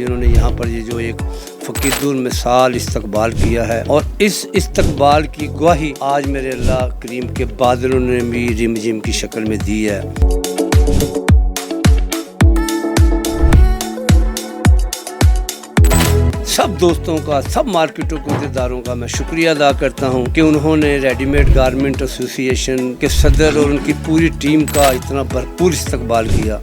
انہوں نے یہاں پر یہ جو ایک فقیدُل مثال استقبال کیا ہے، اور اس استقبال کی گواہی آج میرے اللہ کریم کے بادلوں نے بھی رم جم کی شکل میں دی ہے۔ سب دوستوں کا، سب مارکیٹوں کے عہدیداروں کا میں شکریہ ادا کرتا ہوں کہ انہوں نے ریڈی میڈ گارمنٹ ایسوسی ایشن کے صدر اور ان کی پوری ٹیم کا اتنا بھرپور استقبال کیا۔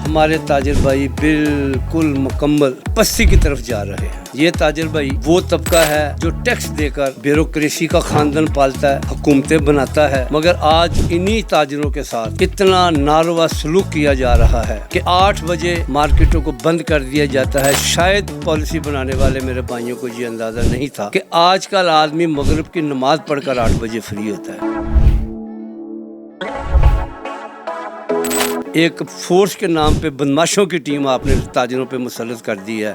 ہمارے تاجر بھائی بالکل مکمل پستی کی طرف جا رہے ہیں۔ یہ تاجر بھائی وہ طبقہ ہے جو ٹیکس دے کر بیوروکریسی کا خاندان پالتا ہے، حکومتیں بناتا ہے، مگر آج انہی تاجروں کے ساتھ اتنا ناروا سلوک کیا جا رہا ہے کہ 8 بجے مارکیٹوں کو بند کر دیا جاتا ہے۔ شاید پالیسی بنانے والے میرے بھائیوں کو یہ اندازہ نہیں تھا کہ آج کل آدمی مغرب کی نماز پڑھ کر 8 بجے فری ہوتا ہے۔ ایک فورس کے نام پہ بدماشوں کی ٹیم آپ نے تاجروں پہ مسلط کر دی ہے۔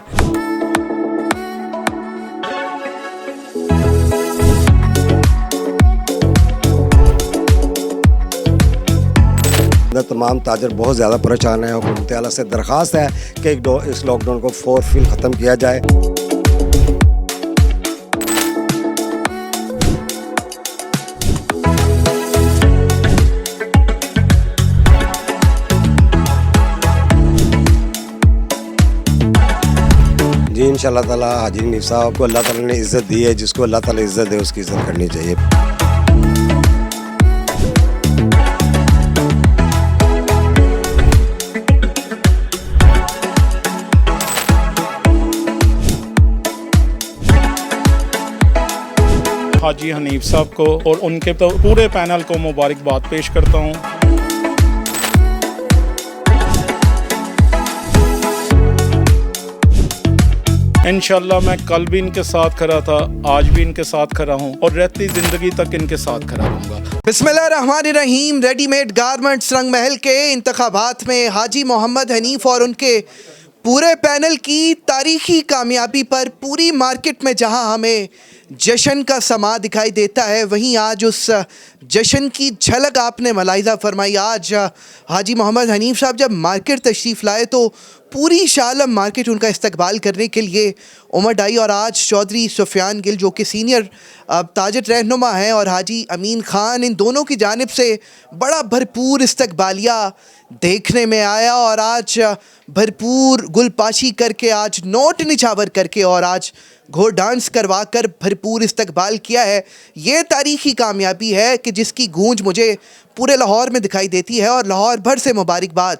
تمام تاجر بہت زیادہ پریشان ہیں۔ حکومت اعلیٰ سے درخواست ہے کہ اس لاک ڈاؤن کو فوری ختم کیا جائے۔ جی انشاءاللہ تعالیٰ حاجی حنیف صاحب کو اللہ تعالیٰ نے عزت دی ہے، جس کو اللہ تعالیٰ عزت دے اس کی عزت کرنی چاہیے۔ حاجی حنیف صاحب کو اور ان کے پورے پینل کو مبارکباد پیش کرتا ہوں۔ انشاءاللہ میں کل بھی ان کے ساتھ کھڑا تھا، آج بھی ان کے ساتھ کھڑا ہوں اور رہتی زندگی تک ان کے ساتھ کھڑا رہوں گا۔ بسم اللہ الرحمن الرحیم۔ ریڈی میڈ گارمنٹس رنگ محل کے انتخابات میں حاجی محمد حنیف اور ان کے پورے پینل کی تاریخی کامیابی پر پوری مارکیٹ میں جہاں ہمیں جشن کا سما دکھائی دیتا ہے، وہیں آج اس جشن کی جھلک آپ نے ملاحظہ فرمائی۔ آج حاجی محمد حنیف صاحب جب مارکیٹ تشریف لائے تو پوری شالم مارکیٹ ان کا استقبال کرنے کے لیے امڈ آئی، اور آج چودھری سفیان گل جو کہ سینئر تاجر رہنما ہیں اور حاجی امین خان، ان دونوں کی جانب سے بڑا بھرپور استقبالیہ دیکھنے میں آیا، اور آج بھرپور گل پاشی کر کے، آج نوٹ نچھاور کر کے اور آج گھوڑ ڈانس کروا کر بھرپور استقبال کیا ہے۔ یہ تاریخی کامیابی ہے کہ جس کی گونج مجھے پورے لاہور میں دکھائی دیتی ہے، اور لاہور بھر سے مبارکباد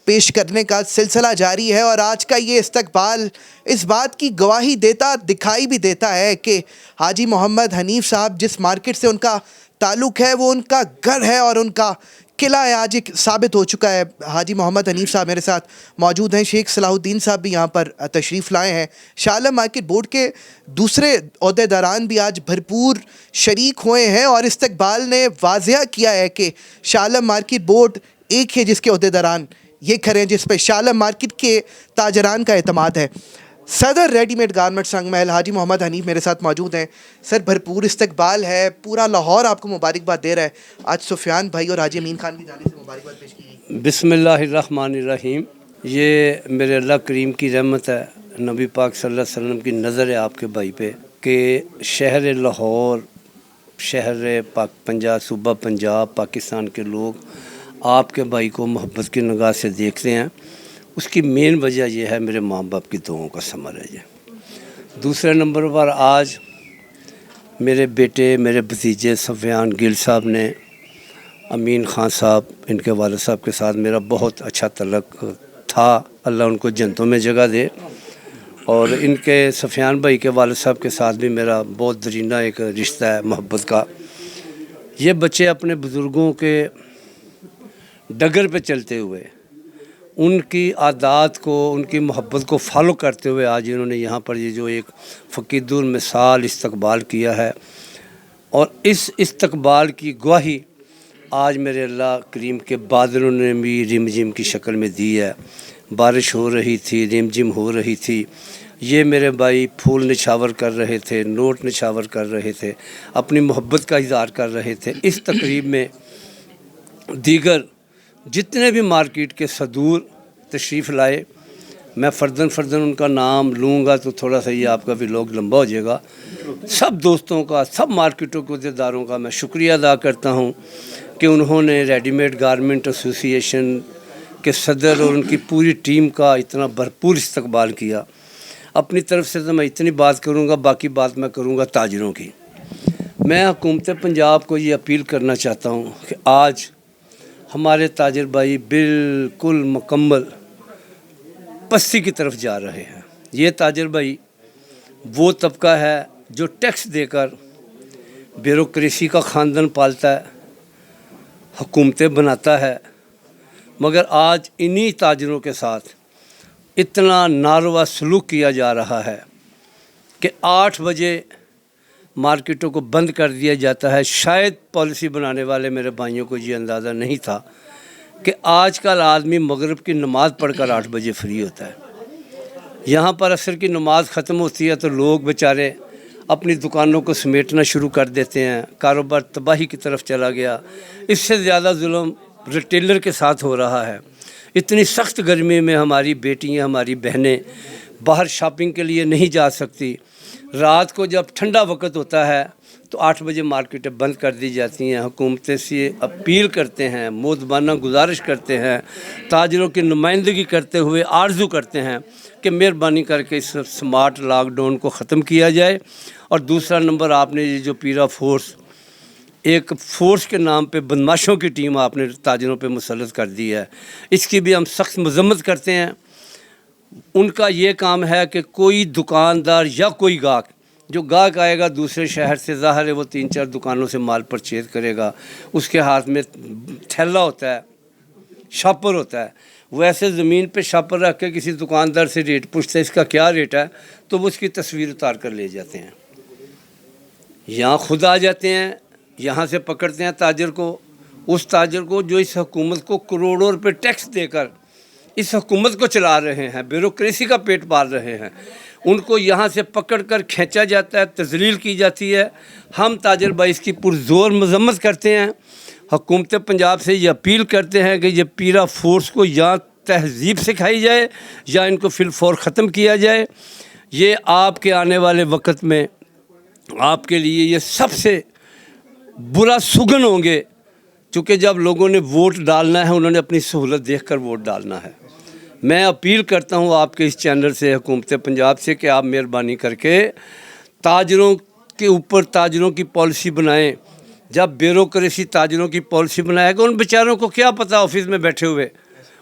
پیش کرنے کا سلسلہ جاری ہے، اور آج کا یہ استقبال اس بات کی گواہی دکھائی بھی دیتا ہے کہ حاجی محمد حنیف صاحب جس مارکیٹ سے ان کا تعلق ہے وہ ان کا گھر ہے اور ان کا قلعہ ہے، آج ایک ثابت ہو چکا ہے۔ حاجی محمد حنیف صاحب میرے ساتھ موجود ہیں، شیخ صلاح الدین صاحب بھی یہاں پر تشریف لائے ہیں، شالم مارکیٹ بورڈ کے دوسرے عہدیداران بھی آج بھرپور شریک ہوئے ہیں، اور استقبال نے واضح کیا ہے کہ شالم مارکیٹ بورڈ ایک ہے جس کے عہدیداران یہ کھڑے ہیں، جس پہ شالم مارکیٹ کے تاجران کا اعتماد ہے۔ صدر ریڈی میڈ گارمنٹس رنگ محل حاجی محمد حنیف میرے ساتھ موجود ہیں۔ سر بھرپور استقبال ہے، پورا لاہور آپ کو مبارکباد دے رہا ہے، آج سفیان بھائی اور حاجی امین خان کی جانب سے مبارکباد پیش کی گئی۔ بسم اللہ الرحمن الرحیم۔ یہ میرے اللہ کریم کی رحمت ہے، نبی پاک صلی اللہ علیہ وسلم کی نظر ہے آپ کے بھائی پہ کہ شہر لاہور، شہر پنجاب، صوبہ پنجاب، پاکستان کے لوگ آپ کے بھائی کو محبت کی نگاہ سے دیکھتے ہیں۔ اس کی مین وجہ یہ ہے میرے ماں باپ کی دعاؤں کا ثمر ہے یہ۔ دوسرے نمبر پر آج میرے بیٹے، میرے بھتیجے سفیان گل صاحب نے، امین خان صاحب، ان کے والد صاحب کے ساتھ میرا بہت اچھا تعلق تھا، اللہ ان کو جنتوں میں جگہ دے، اور ان کے سفیان بھائی کے والد صاحب کے ساتھ بھی میرا بہت درینہ ایک رشتہ ہے محبت کا۔ یہ بچے اپنے بزرگوں کے ڈگر پہ چلتے ہوئے، ان کی عادات کو، ان کی محبت کو فالو کرتے ہوئے آج انہوں نے یہاں پر یہ جو ایک فقیدُل مثال استقبال کیا ہے، اور اس استقبال کی گواہی آج میرے اللہ کریم کے بادلوں نے بھی رم جم کی شکل میں دی ہے۔ بارش ہو رہی تھی، رم جم ہو رہی تھی، یہ میرے بھائی پھول نچھاور کر رہے تھے، نوٹ نچھاور کر رہے تھے، اپنی محبت کا اظہار کر رہے تھے۔ اس تقریب میں दीगर जितने भी मार्केट के सदूर तशरीफ़ लाए, मैं फ़र्दन उनका नाम लूँगा तो थोड़ा सा ये आपका व्लॉग लंबा हो जाएगा। सब दोस्तों का, सब मार्केटों के अहदेदारों का मैं शुक्रिया अदा करता हूँ कि उन्होंने रेडीमेड गारमेंट एसोसिएशन के सदर और उनकी पूरी टीम का इतना भरपूर इस्तकबाल किया। अपनी तरफ से तो मैं इतनी बात करूँगा, बाकी बात मैं करूँगा ताजरों की। मैं हुकूमत पंजाब को ये अपील करना चाहता हूँ कि आज हमारे ताजर भाई बिल्कुल मुकम्मल पस्ती की तरफ जा रहे हैं। ये ताजर भाई वो तबका है जो टैक्स देकर ब्यूरोक्रेसी का ख़ानदान पालता है, हुकूमतें बनाता है, मगर आज इन्हीं ताजरों के साथ इतना नारवा सलूक किया जा रहा है कि 8 बजे मार्केटों को बंद कर दिया जाता है। शायद पॉलिसी बनाने वाले मेरे भाइयों को ये अंदाज़ा नहीं था कि आजकल आदमी मगरिब की नमाज़ पढ़कर 8 बजे फ्री होता है। यहाँ पर असर की नमाज़ ख़त्म होती है तो लोग बेचारे अपनी दुकानों को समेटना शुरू कर देते हैं, कारोबार तबाही की तरफ चला गया। इससे ज़्यादा जुल्म रिटेलर के साथ हो रहा है। इतनी सख्त गर्मी में हमारी बेटियाँ, हमारी बहनें बाहर शॉपिंग के लिए नहीं जा सकती। रात को जब ठंडा वक्त होता है तो 8 बजे मार्केटें बंद कर दी जाती हैं। हुकूमत से अपील करते हैं, मोदबाना गुजारिश करते हैं, ताजरों की नुमाइंदगी करते हुए आरजू करते हैं कि मेहरबानी करके इस स्मार्ट लॉकडाउन को ख़त्म किया जाए। और दूसरा नंबर, आपने ये जो पीरा फोर्स, एक फ़ोर्स के नाम पे बदमाशों की टीम आपने ताजरों पे मुसल्लत कर दी है, इसकी भी हम सख्त मजम्मत करते हैं। उनका ये काम है कि कोई दुकानदार या कोई गाहक, जो गाहक आएगा दूसरे शहर से, ज़ाहिर है वो 3-4 दुकानों से माल परचेज करेगा, उसके हाथ में थैला होता है, शॉपर होता है, वैसे ज़मीन पे शॉपर रख के किसी दुकानदार से रेट पूछते हैं इसका क्या रेट है, तो वो उसकी तस्वीर उतार कर ले जाते हैं। यहाँ खुद आ जाते हैं, यहाँ से पकड़ते हैं ताजर को, उस ताजर को जो इस हुकूमत को करोड़ों रुपए टैक्स देकर इस हुकूमत को चला रहे हैं, ब्यूरोक्रेसी का पेट पाल रहे हैं, उनको यहाँ से पकड़ कर खींचा जाता है, तजलील की जाती है। हम ताजर भाई इसकी पुरजोर मजम्मत करते हैं। हुकूमत पंजाब से ये अपील करते हैं कि ये पीरा फोर्स को या तहजीब सिखाई जाए या इनको फिलफौर ख़त्म किया जाए। ये आपके आने वाले वक्त में आपके लिए ये सबसे बुरा सुगन होंगे, क्योंकि जब लोगों ने वोट डालना है उन्होंने अपनी सहूलत देखकर वोट डालना है। मैं अपील करता हूँ आपके इस चैनल से हुकूमत पंजाब से कि आप मेहरबानी करके ताजरों के ऊपर ताजरों की पॉलिसी बनाएं। जब ब्यूरोक्रेसी ताजरों की पॉलिसी बनाएगा, उन बेचारों को क्या पता ऑफिस में बैठे हुए,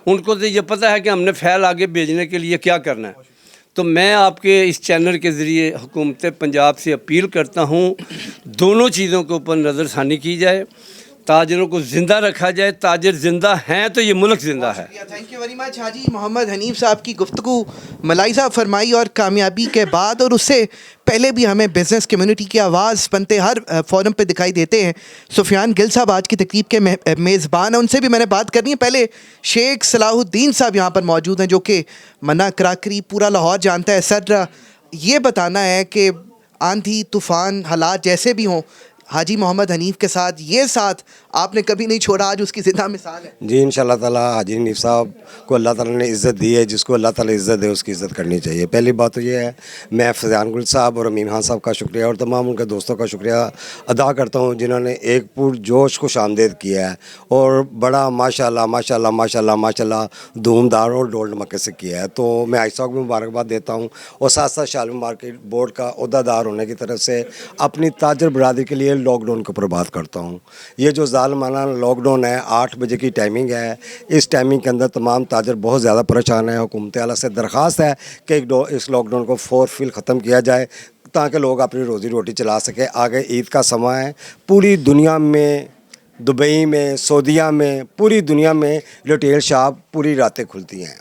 उनको तो ये पता है कि हमने फ़ैल आगे भेजने के लिए क्या करना है। तो मैं आपके इस चैनल के ज़रिए हुकूमत पंजाब से अपील करता हूँ, दोनों चीज़ों के ऊपर नज़रसानी की जाए, ताजरों को ज़िंदा रखा जाए। ताजर ज़िंदा हैं तो ये मुल्क ज़िंदा है। थैंक यू वेरी मच हाजी मोहम्मद हनीफ साहब की गुफ्तगू मलाइजा फरमाई और कामयाबी के बाद और उससे पहले भी हमें बिज़नेस कम्युनिटी की आवाज़ बनते हर फोरम पे दिखाई देते हैं। सुफियान गिल साहब आज की तकरीब के मेज़बान हैं, उनसे भी मैंने बात करनी है। पहले शेख सलाहुद्दीन साहब यहाँ पर मौजूद हैं जो कि मन्ना कराकरी पूरा लाहौर जानता है। सर, ये बताना है कि आंधी तूफ़ान हालात जैसे भी हों, हाजी मोहम्मद हनीफ के साथ ये साथ आपने कभी नहीं छोड़ा, आज उसकी ज़िंदा मिसाल है। जी इंशाल्लाह ताला हाजी हनीफ साहब को अल्लाह ताला ने इज़्ज़त दी है, जिसको अल्लाह ताला इज़्ज़त दे उसकी इज़्ज़त करनी चाहिए। पहली बात तो ये है, मैं फैज़ान गुल साहब और अमीन खान साहब का शुक्रिया और तमाम उनके दोस्तों का शुक्रिया अदा करता हूँ जिन्होंने एक पुरजोश को आमदेद किया है और बड़ा माशाल्लाह माशाल्लाह माशाल्लाह माशाल्लाह धूमधार और डोल धमाके से किया है। तो मैं आइसा को भी मुबारकबाद देता हूँ और साथ साथ शालमी मार्केट बोर्ड का ओहदेदार होने की तरफ से अपनी ताजर बरादरी के लिए लॉकडाउन को बर्बाद करता हूँ। ये जो ज़ालिमाना लॉकडाउन है, 8 बजे की टाइमिंग है, इस टाइमिंग के अंदर तमाम ताजर बहुत ज़्यादा परेशान है। हुकूमत आला से दरख्वास्त है कि इस लॉकडाउन को फ़ौरन ख़त्म किया जाए ताकि लोग अपनी रोज़ी रोटी चला सकें। आगे ईद का समय है, पूरी दुनिया में, दुबई में, सऊदीया में, पूरी दुनिया में रिटेल शॉप पूरी रातें खुलती हैं,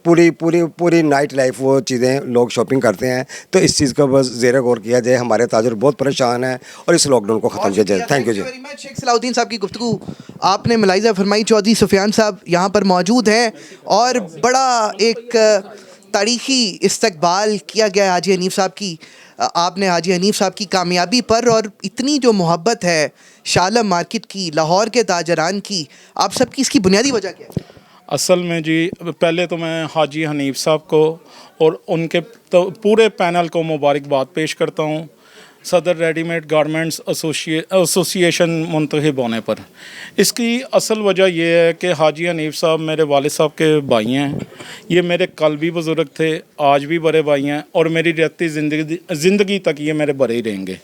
पूरी नाइट लाइफ वो चीज़ें लोग शॉपिंग करते हैं। तो इस चीज़ का बस ज़ेर गौर किया जाए। हमारे ताजर बहुत परेशान हैं और इस लॉकडाउन को ख़त्म किया जाए। थैंक यू जी। शेख सलाहुद्दीन साहब की गुफ्तगू आपने मलाइजा फरमाई। चौधरी सुफियान साहब यहाँ पर मौजूद हैं और बड़ा एक तारीख़ी इस्तकबाल किया गया हाजी हनीफ साहब की آپ نے حاجی حنیف صاحب کی کامیابی پر اور اتنی جو محبت ہے شالم مارکیٹ کی، لاہور کے تاجران کی، آپ سب کی اس کی بنیادی وجہ کیا ہے؟ اصل میں جی پہلے تو میں حاجی حنیف صاحب کو اور ان کے پورے پینل کو مبارکباد پیش کرتا ہوں صدر ریڈی میڈ گارمنٹس ایسوسیشن منتخب ہونے پر۔ اس کی اصل وجہ یہ ہے کہ حاجی حنیف صاحب میرے والد صاحب کے بھائی ہیں، یہ میرے کل بھی بزرگ تھے، آج بھی بڑے بھائی ہیں، اور میری رہتی زندگی تک یہ میرے بڑے ہی رہیں گے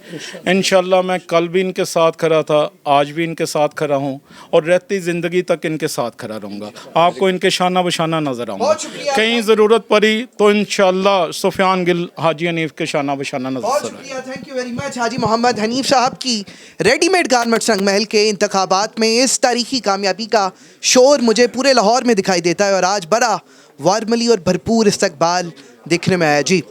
انشاءاللہ۔ میں کل بھی ان کے ساتھ کھڑا تھا، آج بھی ان کے ساتھ کھڑا ہوں، اور رہتی زندگی تک ان کے ساتھ کھڑا رہوں گا۔ آپ کو ان کے شانہ بشانہ نظر آؤں گا، کہیں ضرورت پڑی تو انشاءاللہ سفیان گل حاجی حنیف کے شانہ بشانہ نظر بہت آئیں گے۔ شکریہ، تھینک یو ویری مچ حاجی محمد حنیف صاحب کی ریڈی میڈ گارمنٹس رنگ محل کے انتخابات میں اس تاریخی کامیابی کا شور مجھے پورے لاہور میں دکھائی دیتا ہے، اور آج بڑا وارملی اور بھرپور استقبال دیکھنے میں آیا جی۔